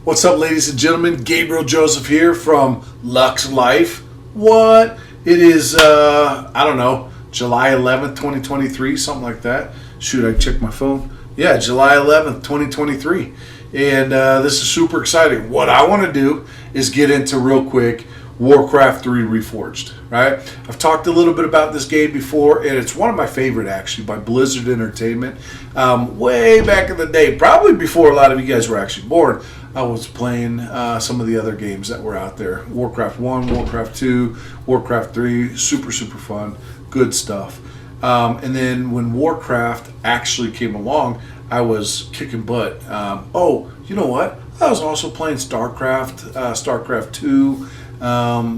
What's up, ladies and gentlemen? Gabriel Joseph here from Lux Life. What? It is, I don't know, July 11th, 2023, something like that. Shoot, I checked my phone. Yeah, July 11th, 2023. And this is super exciting. What I want to do is get into real quick Warcraft 3 Reforged, right? I've talked a little bit about this game before, and it's one of my favorite, actually, by Blizzard Entertainment. Way back in the day, probably before a lot of you guys were actually born, I was playing some of the other games that were out there. Warcraft 1, Warcraft 2, Warcraft 3, super, super fun, good stuff. And then when Warcraft actually came along, I was kicking butt. Oh, you know what? I was also playing StarCraft, StarCraft 2.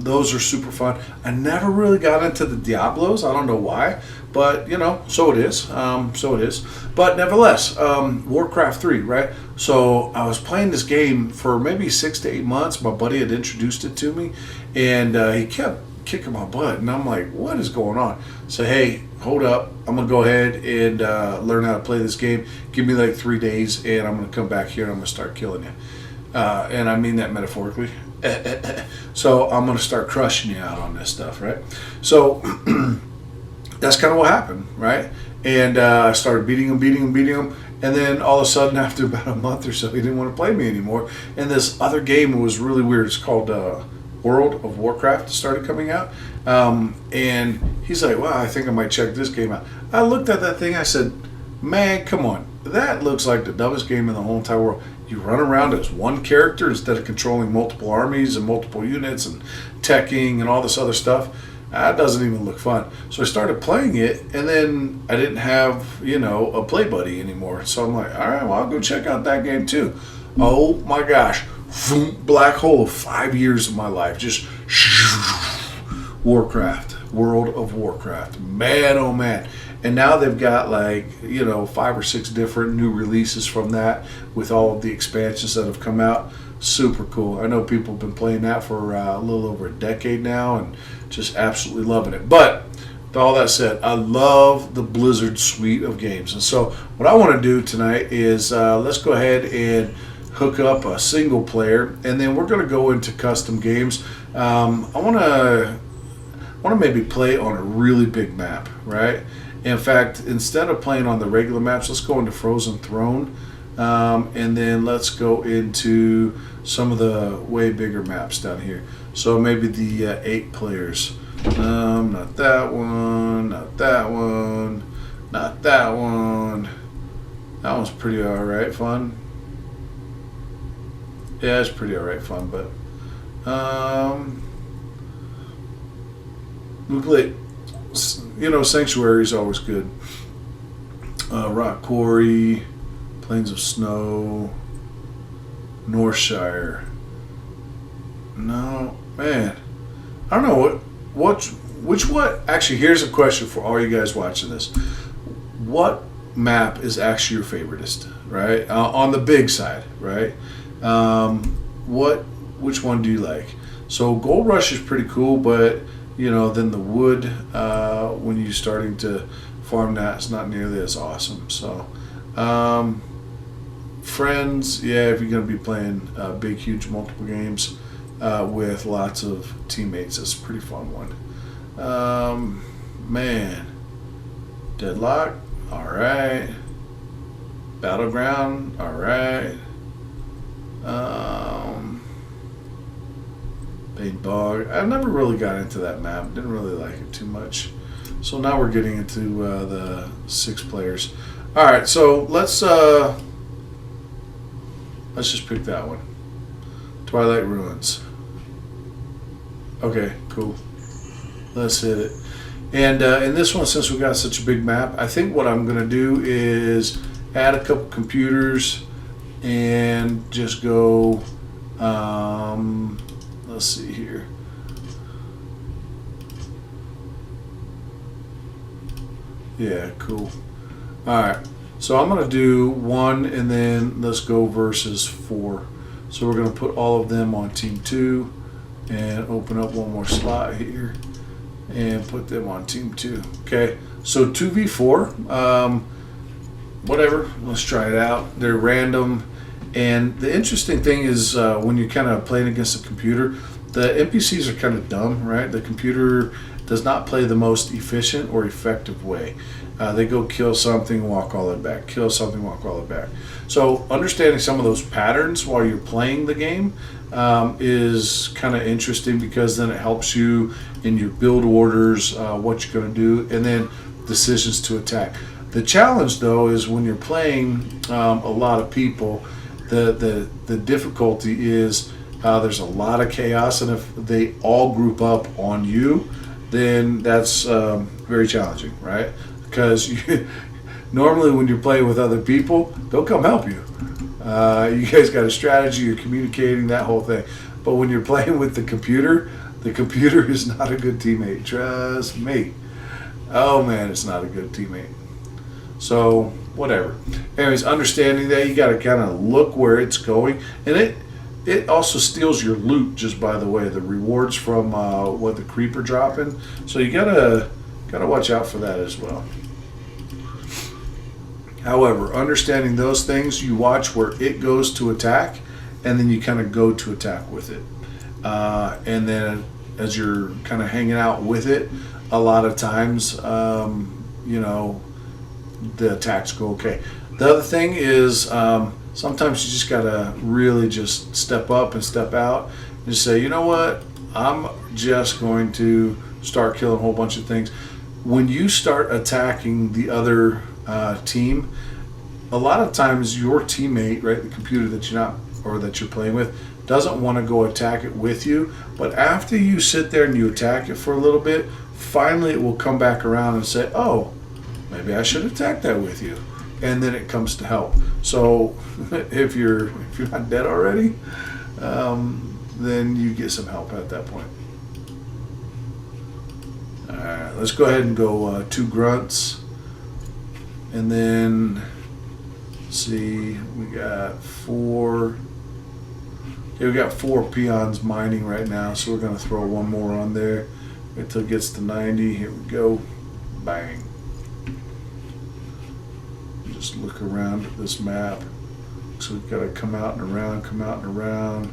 Those are super fun. I never really got into the Diablos. I don't know why, but you know, so it is. So it is. But nevertheless, Warcraft 3, right? So I was playing this game for maybe 6 to 8 months. My buddy had introduced it to me, and he kept kicking my butt, and I'm like, what is going on? So hey, hold up, I'm gonna go ahead and learn how to play this game. Give me like 3 days, and I'm gonna come back here and I'm gonna start killing you. And I mean that metaphorically. So I'm going to start crushing you out on this stuff, right? So that's kind of what happened, right? And I started beating him. And then all of a sudden, after about a month or so, he didn't want to play me anymore. And this other game was really weird. It's called World of Warcraft started coming out. And he's like, wow, I think I might check this game out. I looked at that thing. I said, man, come on. That looks like the dumbest game in the whole entire world. You run around as one character instead of controlling multiple armies and multiple units and teching and all this other stuff. That doesn't even look fun. So I started playing it, and then I didn't have, a play buddy anymore. So I'm like, all right, well, I'll go check out that game too. Oh my gosh. Black hole of 5 years of my life. Just Warcraft. World of Warcraft. Man, oh man. And now they've got 5 or 6 different new releases from that with all of the expansions that have come out. Super cool. I know people have been playing that for a little over a decade now and just absolutely loving it. But with all that said, I love the Blizzard suite of games. And so what I want to do tonight is let's go ahead and hook up a single player, and then we're going to go into custom games. I want to maybe play on a really big map, right? In fact, instead of playing on the regular maps, let's go into Frozen Throne, and then let's go into some of the way bigger maps down here. So maybe the 8 players. Not that one, not that one, not that one. That one's pretty alright fun. Yeah, it's pretty alright fun, but we play. Sanctuary is always good. Rock Quarry, Plains of Snow, Northshire. No, man. I don't know what. Actually, here's a question for all you guys watching this. What map is actually your favoriteest, right? On the big side, right? Which one do you like? So Gold Rush is pretty cool, but then the wood, when you're starting to farm that, it's not nearly as awesome. So, friends, yeah, if you're going to be playing big, huge, multiple games with lots of teammates, it's a pretty fun one. Man, Deadlock, all right. Battleground, all right. Bog. I've never really got into that map. Didn't really like it too much. So now we're getting into the 6 players. All right, so let's just pick that one. Twilight Ruins. Okay, cool. Let's hit it. And in this one, since we got such a big map, I think what I'm gonna do is add a couple computers and just go. Let's see here. Yeah, cool. Alright, so I'm going to do 1 and then let's go versus 4. So we're going to put all of them on team 2 and open up one more slot here and put them on team 2. Okay, so 2v4. Whatever, let's try it out. They're random. And the interesting thing is when you're kind of playing against a computer, the NPCs are kind of dumb, right? The computer does not play the most efficient or effective way. They go kill something, walk all the way back, kill something, walk all the way back. So understanding some of those patterns while you're playing the game is kind of interesting, because then it helps you in your build orders, what you're going to do, and then decisions to attack. The challenge, though, is when you're playing a lot of people, the difficulty is there's a lot of chaos, and if they all group up on you, then that's very challenging, right? Because normally when you're playing with other people, they'll come help you. You guys got a strategy, you're communicating, that whole thing. But when you're playing with the computer is not a good teammate. Trust me. Oh man, it's not a good teammate. So whatever. Anyways, understanding that, you got to kind of look where it's going, and it also steals your loot. Just by the way, the rewards from what the creeper dropping. So you gotta watch out for that as well. However, understanding those things, you watch where it goes to attack, and then you kind of go to attack with it. And then as you're kind of hanging out with it, a lot of times, the attacks go okay. The other thing is sometimes you just gotta really just step up and step out and just say, you know what, I'm just going to start killing a whole bunch of things. When you start attacking the other team, a lot of times your teammate, right, the computer that you're playing with, doesn't want to go attack it with you. But after you sit there and you attack it for a little bit, finally it will come back around and say, oh, maybe I should attack that with you, and then it comes to help. So if you're not dead already, then you get some help at that point. All right, let's go ahead and go 2 grunts, and then see, we got 4. Okay, we got 4 peons mining right now, so we're going to throw one more on there until it gets to 90. Here we go. Bang. Just look around at this map. So we've got to come out and around, come out and around.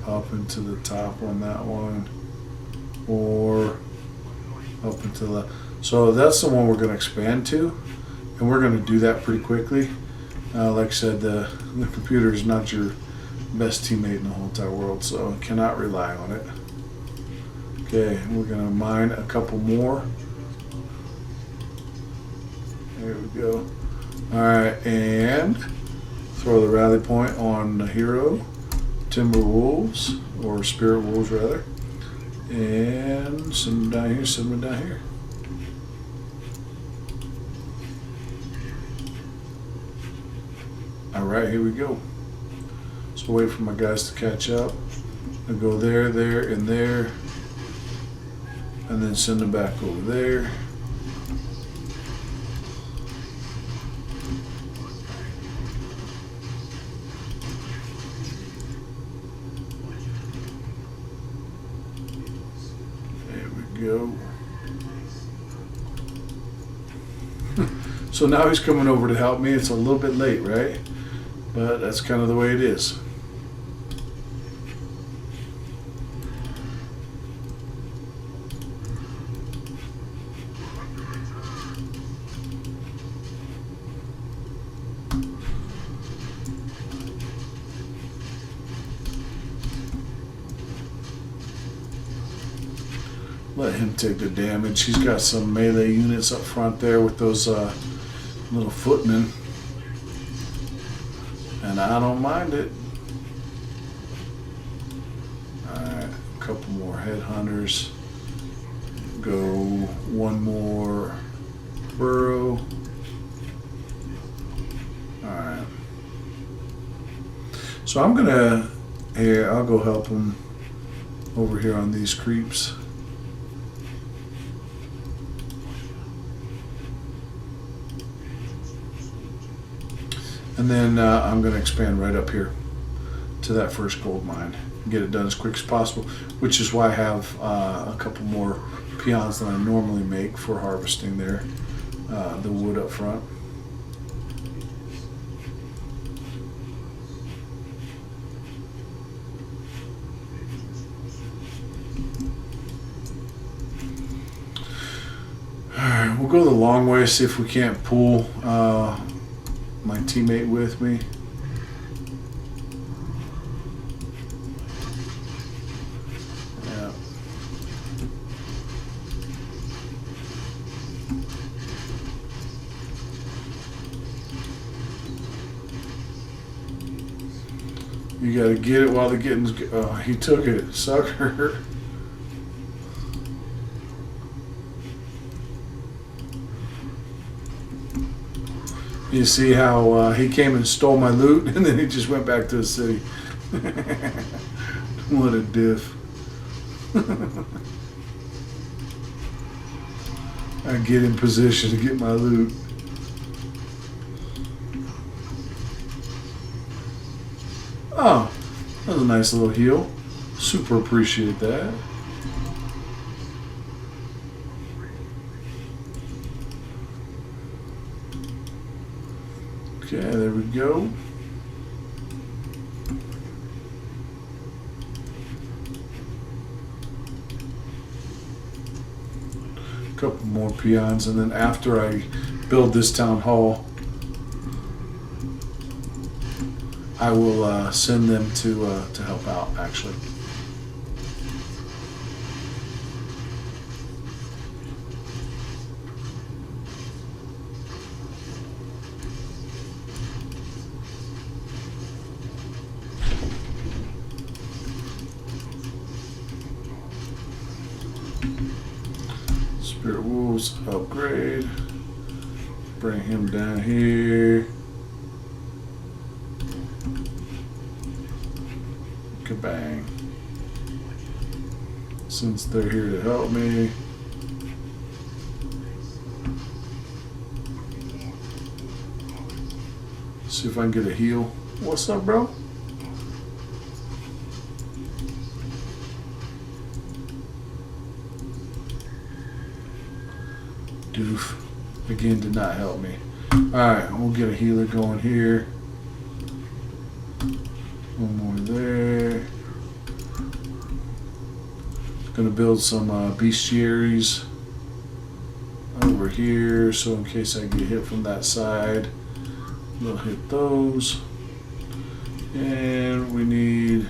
Up into the top on that one, or up into the. So that's the one we're going to expand to, and we're going to do that pretty quickly. Like I said, the computer is not your best teammate in the whole entire world, so cannot rely on it. Okay, we're going to mine a couple more. There we go. Alright, and throw the rally point on the hero, Timber Wolves, or Spirit Wolves rather, and send them down here, send them down here. Alright, here we go. So wait for my guys to catch up. I'll go there, there, and there, and then send them back over there. Go. So now he's coming over to help me. It's a little bit late, right? But that's kind of the way it is. Let him take the damage. He's got some melee units up front there with those little footmen, and I don't mind it. Alright, a couple more headhunters. Go one more burrow. Alright. So I'm gonna, here, I'll go help him over here on these creeps. And then I'm going to expand right up here to that first gold mine and get it done as quick as possible, which is why I have a couple more peons than I normally make for harvesting there, the wood up front. We'll go the long way, see if we can't pull my teammate with me. Yeah. You gotta get it while the getting's. Oh, he took it, sucker. You see how he came and stole my loot, and then he just went back to the city. What a diff. I get in position to get my loot. Oh, that was a nice little heal. Super appreciate that. Okay, there we go. A couple more peons, and then after I build this town hall, I will send them to help out, actually. Spirit Wolves upgrade. Bring him down here. Kabang. Since they're here to help me. See if I can get a heal. What's up, bro? Doof. Again, did not help me. Alright, we'll get a healer going here. One more there. Gonna build some bestiaries over here, so in case I get hit from that side, we'll hit those. And we need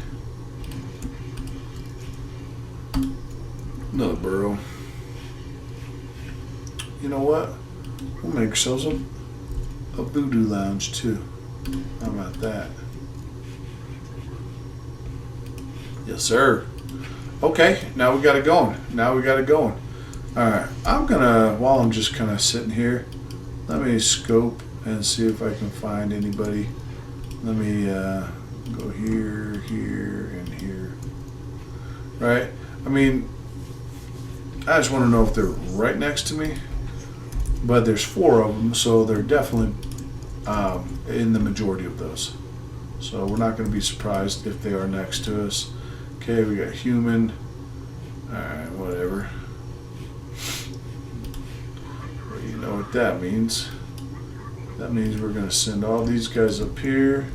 another burrow. You know what? We'll make ourselves a voodoo lounge too. How about that? Yes, sir. Okay, now we got it going. Alright, I'm gonna, while I'm just kind of sitting here, let me scope and see if I can find anybody. Let me go here, here, and here. Right? I mean, I just want to know if they're right next to me. But there's 4 of them, so they're definitely in the majority of those. So we're not going to be surprised if they are next to us. Okay, we got human. Alright, whatever. Well, you know what that means. That means we're going to send all these guys up here.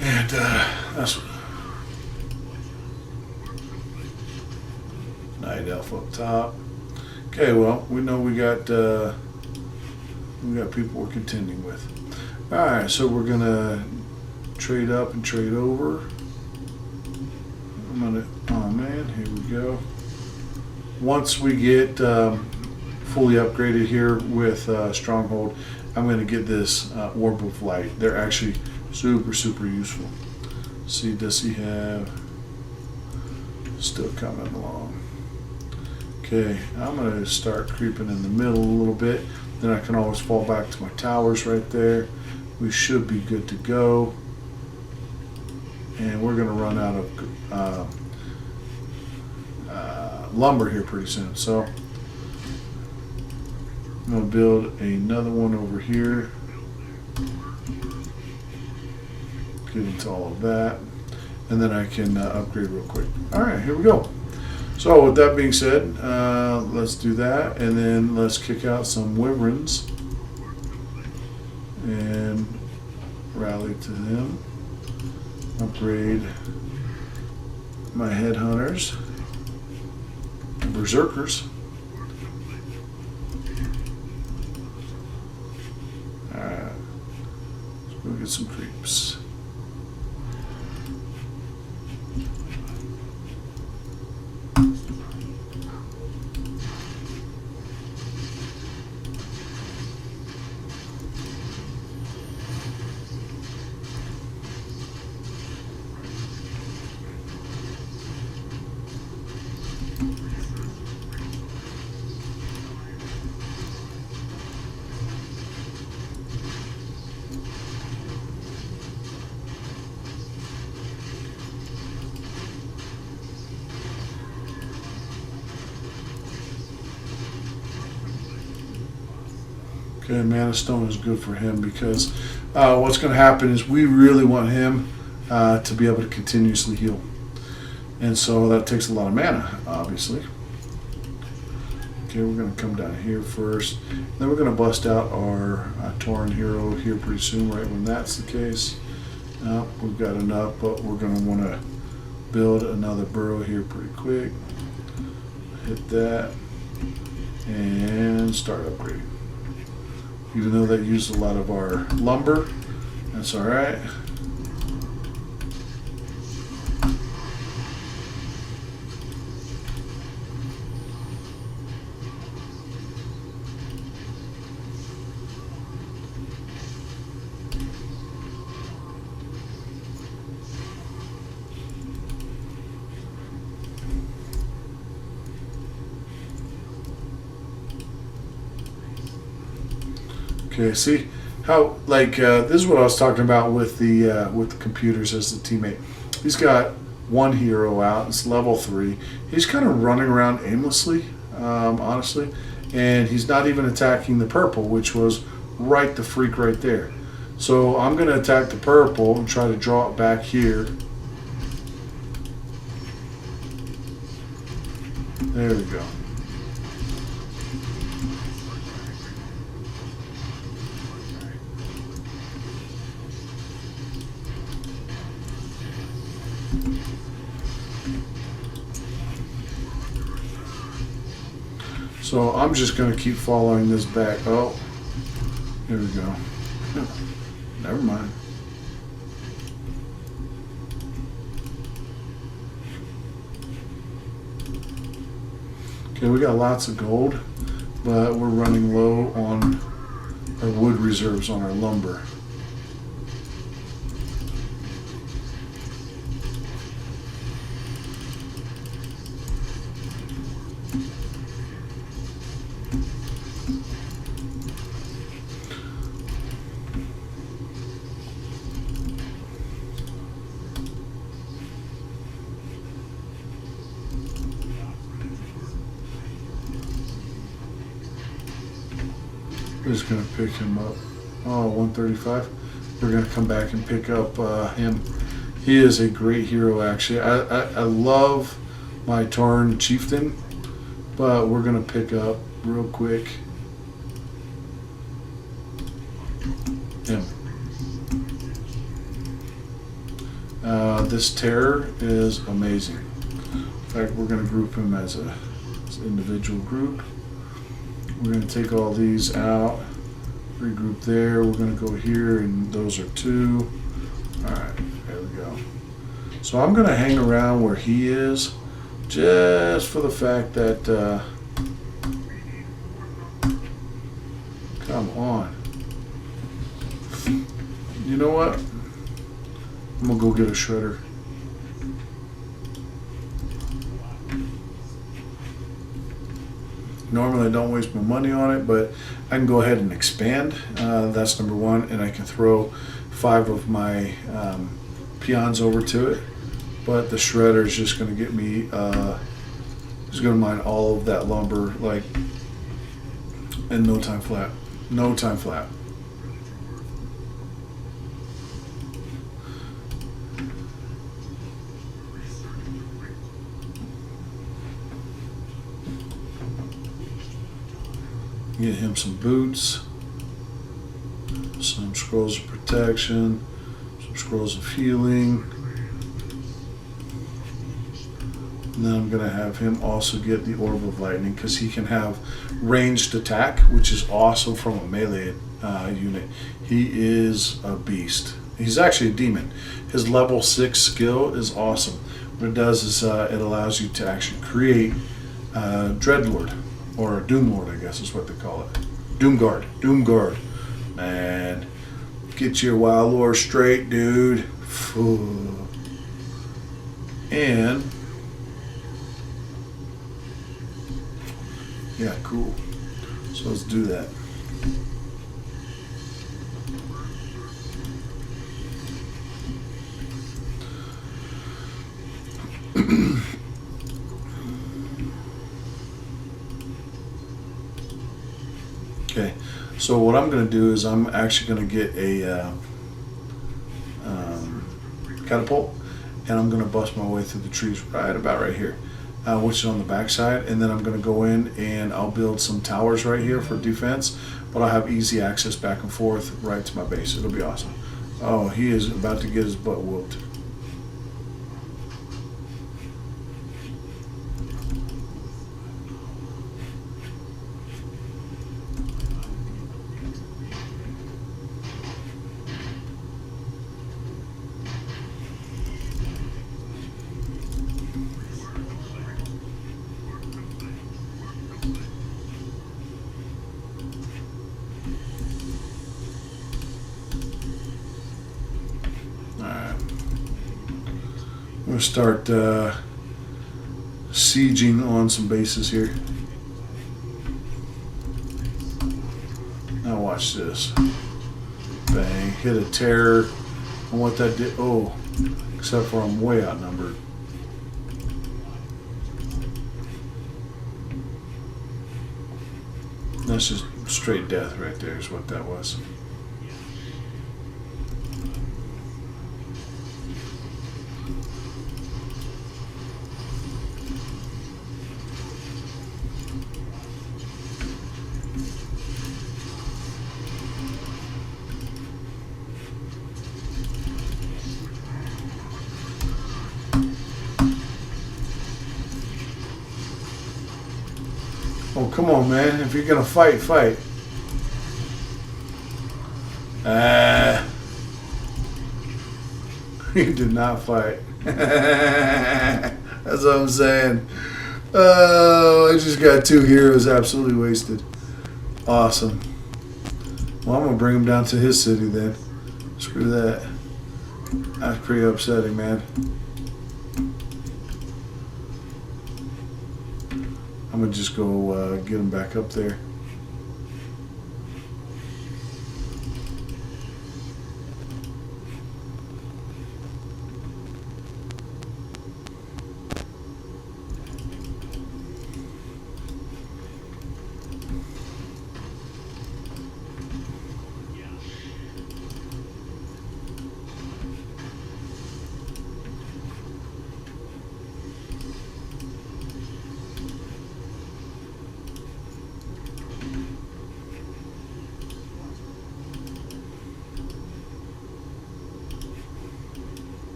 And that's Night Elf up top. Okay, well, we know we got people we're contending with. All right, so we're gonna trade up and trade over. Oh man, here we go. Once we get fully upgraded here with Stronghold, I'm gonna get this Orb of Light. They're actually super useful. See, does he have? Still coming along. Okay, I'm gonna start creeping in the middle a little bit. Then I can always fall back to my towers right there. We should be good to go. And we're gonna run out of lumber here pretty soon. So I'm gonna build another one over here. Get into all of that, and then I can upgrade real quick. All right, here we go. So with that being said, let's do that, and then let's kick out some wyverns and rally to them. Upgrade my headhunters, berserkers. Alright, let's go get some creeps. Okay, Mana Stone is good for him because what's going to happen is we really want him to be able to continuously heal. And so that takes a lot of mana, obviously. Okay, we're going to come down here first. Then we're going to bust out our Tauren hero here pretty soon, right when that's the case. We've got enough, but we're going to want to build another burrow here pretty quick. Hit that. And start upgrading. Even though that used a lot of our lumber, that's all right. Okay, see how this is what I was talking about with the computers as the teammate. He's got one hero out. It's level 3. He's kind of running around aimlessly, honestly, and he's not even attacking the purple, which was right the freak right there. So I'm going to attack the purple and try to draw it back here. There we go. So I'm just going to keep following this back. Oh, here we go. Never mind. Okay, we got lots of gold, but we're running low on our wood reserves on our lumber. We're just going to pick him up. Oh, 135. We're going to come back and pick up him. He is a great hero, actually. I love my Tauren Chieftain, but we're going to pick up real quick him. This Terror is amazing. In fact, we're going to group him as an individual group. We're going to take all these out, regroup there. We're going to go here, and those are 2. All right, there we go. So I'm going to hang around where he is, just for the fact that, come on. You know what? I'm going to go get a shredder. Normally I don't waste my money on it, but I can go ahead and expand. That's number 1, and I can throw 5 of my peons over to it. But the shredder is just going to get me, it's going to mine all of that lumber like in no time flat. No time flat. Get him some boots, some scrolls of protection, some scrolls of healing. And then I'm going to have him also get the Orb of Lightning because he can have ranged attack, which is awesome from a melee unit. He is a beast. He's actually a demon. His level 6 skill is awesome. What it does is it allows you to actually create Dreadlord, or Doomlord, I guess is what they call it. Doomguard. Man, get your wild lore straight, dude. And yeah, cool. So let's do that. Okay, so what I'm going to do is I'm actually going to get a catapult, and I'm going to bust my way through the trees about right here, which is on the back side, and then I'm going to go in and I'll build some towers right here for defense, but I'll have easy access back and forth right to my base. It'll be awesome. Oh, he is about to get his butt whooped. I'm going to start sieging on some bases here. Now watch this. Bang. Hit a terror. And what that did... Oh, except for I'm way outnumbered. That's just straight death right there is what that was. Oh, come on, man. If you're going to fight, fight. He did not fight. That's what I'm saying. Oh, I just got 2 heroes absolutely wasted. Awesome. Well, I'm going to bring him down to his city then. Screw that. That's pretty upsetting, man. I'm going to just go get him back up there.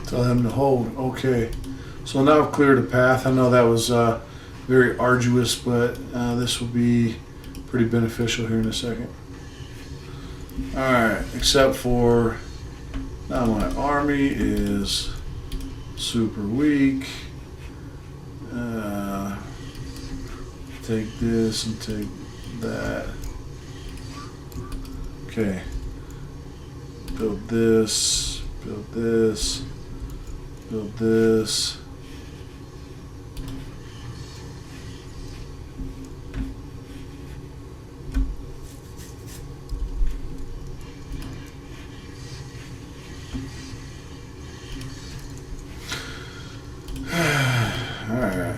Tell them to hold. Okay. So now I've cleared a path. I know that was very arduous, but this will be pretty beneficial here in a second. Alright, except for now my army is super weak. Take this and take that. Okay. Build this, build this, build this. All right.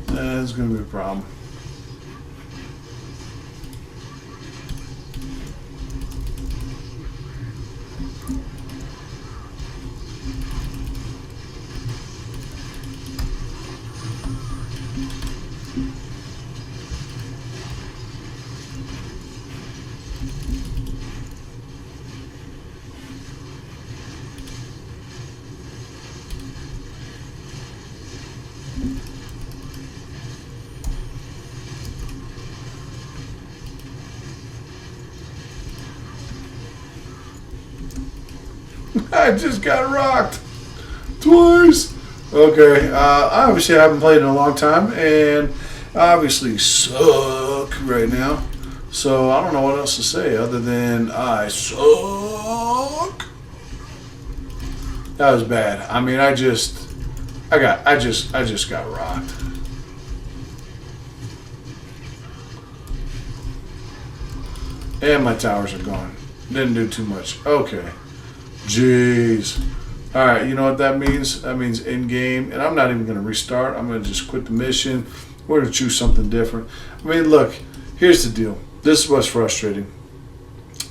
That's going to be a problem. I just got rocked twice. Okay, I obviously haven't played in a long time, and obviously suck right now. So I don't know what else to say other than I suck. That was bad. I mean, I just got rocked. And my towers are gone. Didn't do too much. Okay. Jeez. All right, you know what that means? That means in-game, and I'm not even going to restart. I'm going to just quit the mission. We're going to choose something different. I mean, look, here's the deal. This is what's frustrating.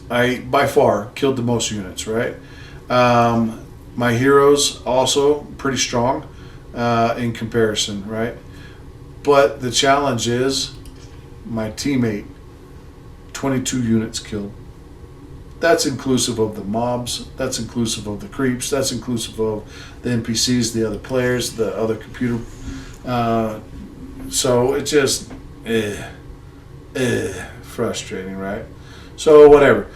I, by far, killed the most units, right? My heroes also pretty strong in comparison, right? But the challenge is my teammate, 22 units killed. That's inclusive of the mobs, that's inclusive of the creeps, that's inclusive of the NPCs, the other players, the other computer. So it just, frustrating, right? So whatever.